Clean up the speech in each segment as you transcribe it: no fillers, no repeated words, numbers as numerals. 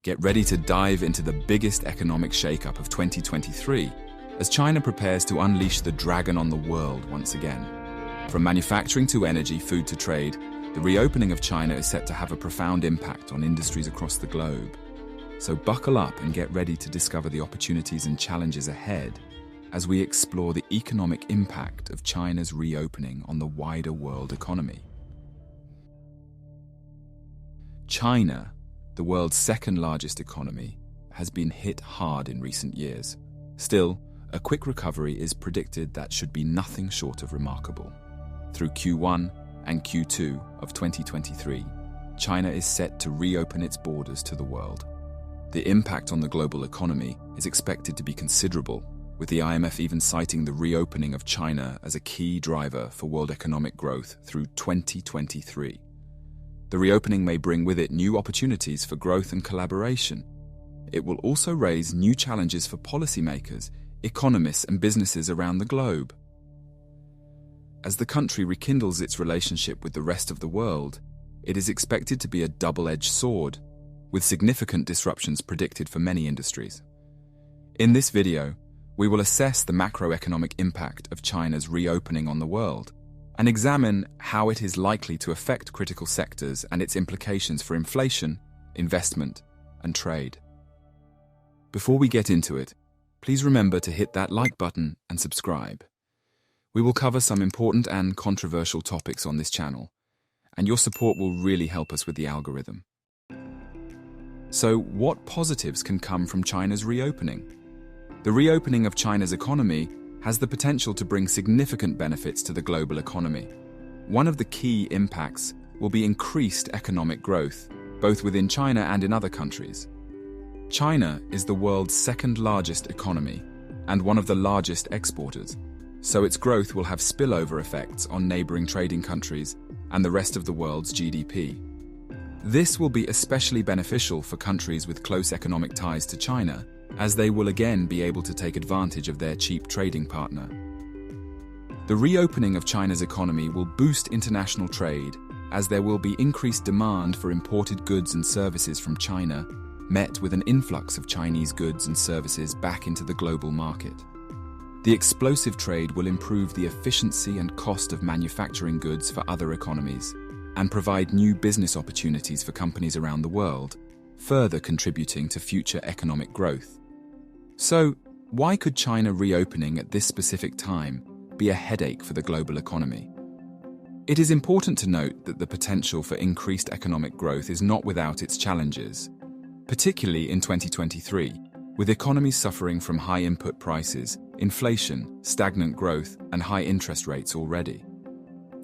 Get ready to dive into the biggest economic shakeup of 2023 as China prepares to unleash the dragon on the world once again. From manufacturing to energy, food to trade, the reopening of China is set to have a profound impact on industries across the globe. So buckle up and get ready to discover the opportunities and challenges ahead as we explore the economic impact of China's reopening on the wider world economy. China, the world's second-largest economy, has been hit hard in recent years. Still, a quick recovery is predicted that should be nothing short of remarkable. Through Q1 and Q2 of 2023, China is set to reopen its borders to the world. The impact on the global economy is expected to be considerable, with the IMF even citing the reopening of China as a key driver for world economic growth through 2023. The reopening may bring with it new opportunities for growth and collaboration. It will also raise new challenges for policymakers, economists, and businesses around the globe. As the country rekindles its relationship with the rest of the world, it is expected to be a double-edged sword, with significant disruptions predicted for many industries. In this video, we will assess the macroeconomic impact of China's reopening on the world and examine how it is likely to affect critical sectors and its implications for inflation, investment, and trade. Before we get into it, please remember to hit that like button and subscribe. We will cover some important and controversial topics on this channel, and your support will really help us with the algorithm. So, what positives can come from China's reopening? The reopening of China's economy has the potential to bring significant benefits to the global economy. One of the key impacts will be increased economic growth, both within China and in other countries. China is the world's second-largest economy and one of the largest exporters, so its growth will have spillover effects on neighboring trading countries and the rest of the world's GDP. This will be especially beneficial for countries with close economic ties to China, as they will again be able to take advantage of their cheap trading partner. The reopening of China's economy will boost international trade, as there will be increased demand for imported goods and services from China, met with an influx of Chinese goods and services back into the global market. The explosive trade will improve the efficiency and cost of manufacturing goods for other economies and provide new business opportunities for companies around the world, further contributing to future economic growth. So, why could China reopening at this specific time be a headache for the global economy? It is important to note that the potential for increased economic growth is not without its challenges, particularly in 2023, with economies suffering from high input prices, inflation, stagnant growth, and high interest rates already.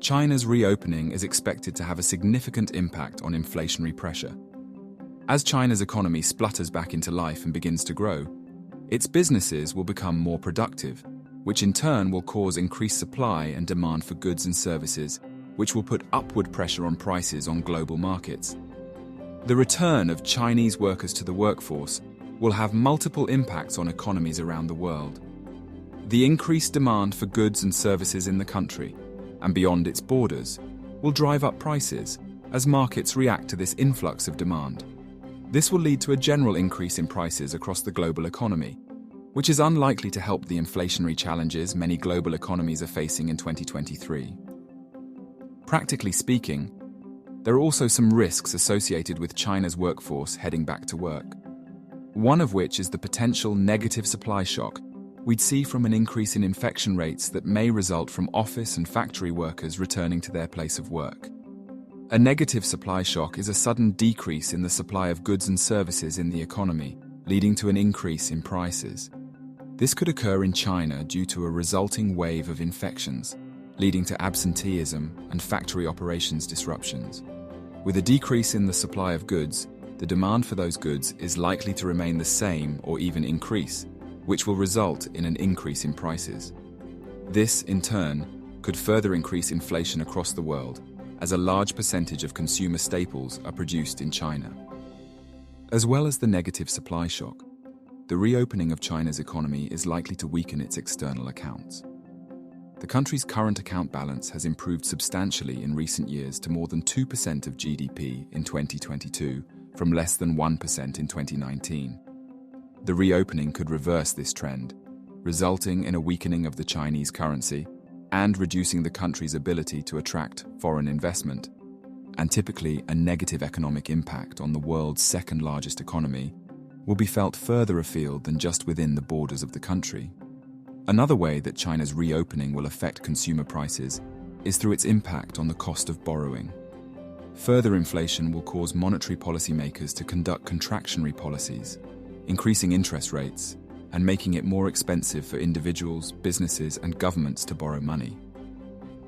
China's reopening is expected to have a significant impact on inflationary pressure. As China's economy splutters back into life and begins to grow, its businesses will become more productive, which in turn will cause increased supply and demand for goods and services, which will put upward pressure on prices on global markets. The return of Chinese workers to the workforce will have multiple impacts on economies around the world. The increased demand for goods and services in the country, and beyond its borders, will drive up prices as markets react to this influx of demand. This will lead to a general increase in prices across the global economy, which is unlikely to help the inflationary challenges many global economies are facing in 2023. Practically speaking, there are also some risks associated with China's workforce heading back to work. One of which is the potential negative supply shock we'd see from an increase in infection rates that may result from office and factory workers returning to their place of work. A negative supply shock is a sudden decrease in the supply of goods and services in the economy, leading to an increase in prices. This could occur in China due to a resulting wave of infections, leading to absenteeism and factory operations disruptions. With a decrease in the supply of goods, the demand for those goods is likely to remain the same or even increase, which will result in an increase in prices. This, in turn, could further increase inflation across the world, as a large percentage of consumer staples are produced in China. As well as the negative supply shock, the reopening of China's economy is likely to weaken its external accounts. The country's current account balance has improved substantially in recent years to more than 2% of GDP in 2022 from less than 1% in 2019. The reopening could reverse this trend, resulting in a weakening of the Chinese currency and reducing the country's ability to attract foreign investment, and typically a negative economic impact on the world's second-largest economy will be felt further afield than just within the borders of the country. Another way that China's reopening will affect consumer prices is through its impact on the cost of borrowing. Further inflation will cause monetary policymakers to conduct contractionary policies, increasing interest rates and making it more expensive for individuals, businesses, and governments to borrow money.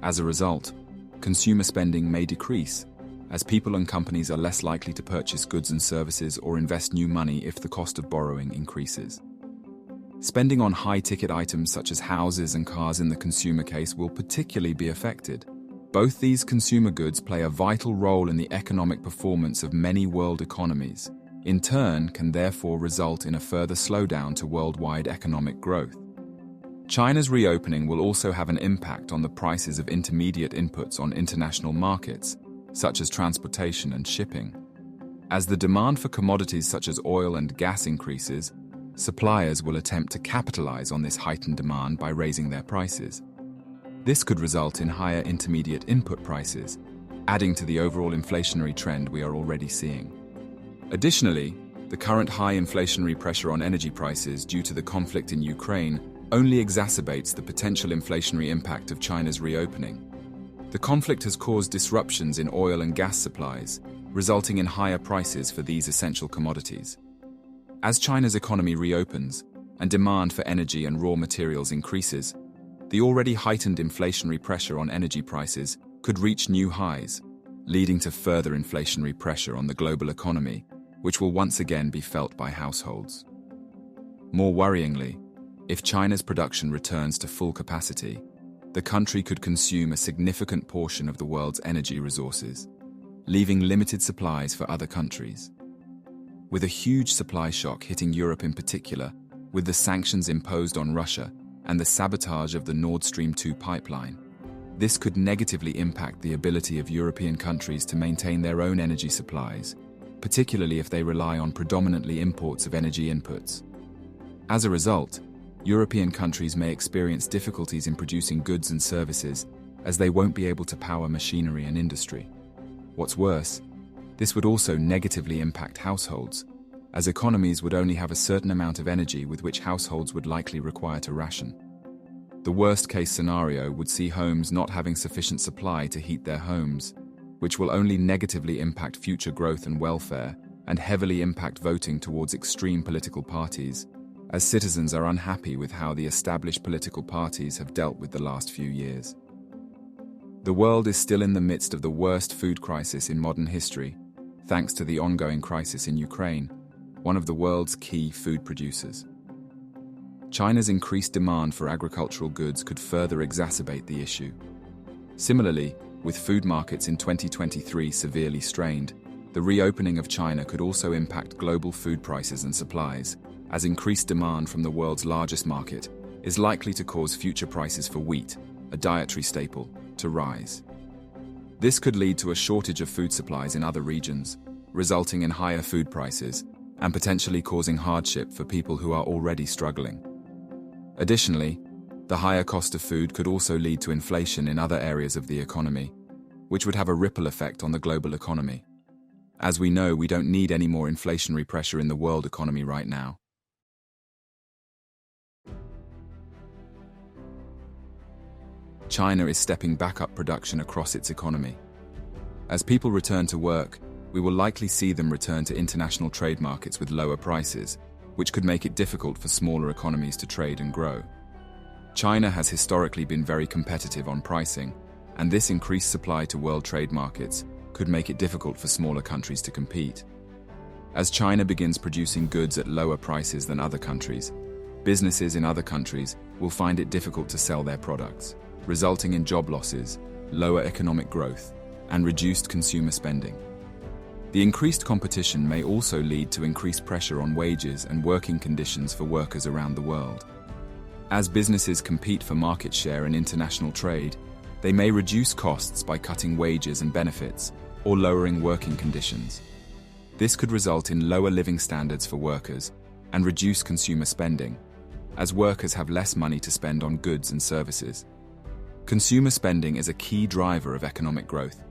As a result, consumer spending may decrease, as people and companies are less likely to purchase goods and services or invest new money if the cost of borrowing increases. Spending on high-ticket items such as houses and cars in the consumer case will particularly be affected. Both these consumer goods play a vital role in the economic performance of many world economies, in turn can therefore result in a further slowdown to worldwide economic growth. China's reopening will also have an impact on the prices of intermediate inputs on international markets, such as transportation and shipping. As the demand for commodities such as oil and gas increases, suppliers will attempt to capitalize on this heightened demand by raising their prices. This could result in higher intermediate input prices, adding to the overall inflationary trend we are already seeing. Additionally, the current high inflationary pressure on energy prices due to the conflict in Ukraine only exacerbates the potential inflationary impact of China's reopening. The conflict has caused disruptions in oil and gas supplies, resulting in higher prices for these essential commodities. As China's economy reopens and demand for energy and raw materials increases, the already heightened inflationary pressure on energy prices could reach new highs, leading to further inflationary pressure on the global economy, which will once again be felt by households. More worryingly, if China's production returns to full capacity, the country could consume a significant portion of the world's energy resources, leaving limited supplies for other countries. With a huge supply shock hitting Europe in particular, with the sanctions imposed on Russia and the sabotage of the Nord Stream 2 pipeline, this could negatively impact the ability of European countries to maintain their own energy supplies, particularly if they rely on predominantly imports of energy inputs. As a result, European countries may experience difficulties in producing goods and services as they won't be able to power machinery and industry. What's worse, this would also negatively impact households, as economies would only have a certain amount of energy with which households would likely require to ration. The worst-case scenario would see homes not having sufficient supply to heat their homes, which will only negatively impact future growth and welfare and heavily impact voting towards extreme political parties, as citizens are unhappy with how the established political parties have dealt with the last few years. The world is still in the midst of the worst food crisis in modern history, thanks to the ongoing crisis in Ukraine, one of the world's key food producers. China's increased demand for agricultural goods could further exacerbate the issue. Similarly, with food markets in 2023 severely strained, the reopening of China could also impact global food prices and supplies, as increased demand from the world's largest market is likely to cause future prices for wheat, a dietary staple, to rise. This could lead to a shortage of food supplies in other regions, resulting in higher food prices and potentially causing hardship for people who are already struggling. Additionally, the higher cost of food could also lead to inflation in other areas of the economy, which would have a ripple effect on the global economy. As we know, we don't need any more inflationary pressure in the world economy right now. China is stepping back up production across its economy. As people return to work, we will likely see them return to international trade markets with lower prices, which could make it difficult for smaller economies to trade and grow. China has historically been very competitive on pricing, and this increased supply to world trade markets could make it difficult for smaller countries to compete. As China begins producing goods at lower prices than other countries, businesses in other countries will find it difficult to sell their products, resulting in job losses, lower economic growth, and reduced consumer spending. The increased competition may also lead to increased pressure on wages and working conditions for workers around the world. As businesses compete for market share in international trade, they may reduce costs by cutting wages and benefits or lowering working conditions. This could result in lower living standards for workers and reduce consumer spending, as workers have less money to spend on goods and services. Consumer spending is a key driver of economic growth.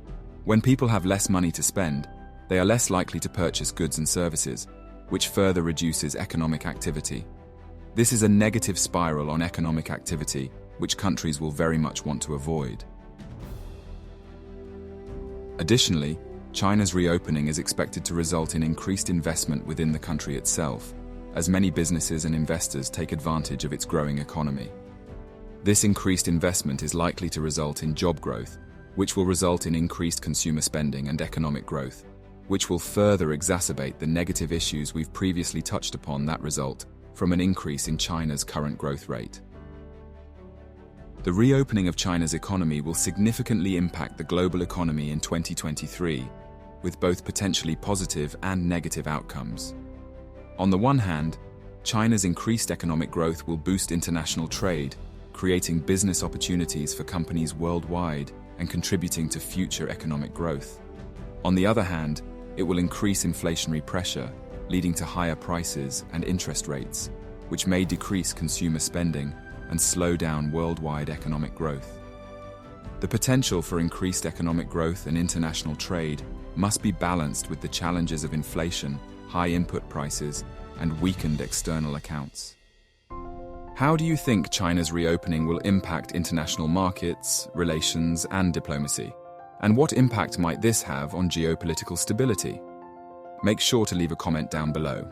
When people have less money to spend, they are less likely to purchase goods and services, which further reduces economic activity. This is a negative spiral on economic activity, which countries will very much want to avoid. Additionally, China's reopening is expected to result in increased investment within the country itself, as many businesses and investors take advantage of its growing economy. This increased investment is likely to result in job growth, which will result in increased consumer spending and economic growth, which will further exacerbate the negative issues we've previously touched upon that result from an increase in China's current growth rate. The reopening of China's economy will significantly impact the global economy in 2023, with both potentially positive and negative outcomes. On the one hand, China's increased economic growth will boost international trade, creating business opportunities for companies worldwide and contributing to future economic growth. On the other hand, it will increase inflationary pressure, leading to higher prices and interest rates, which may decrease consumer spending and slow down worldwide economic growth. The potential for increased economic growth and international trade must be balanced with the challenges of inflation, high input prices, and weakened external accounts. How do you think China's reopening will impact international markets, relations, and diplomacy? And what impact might this have on geopolitical stability? Make sure to leave a comment down below.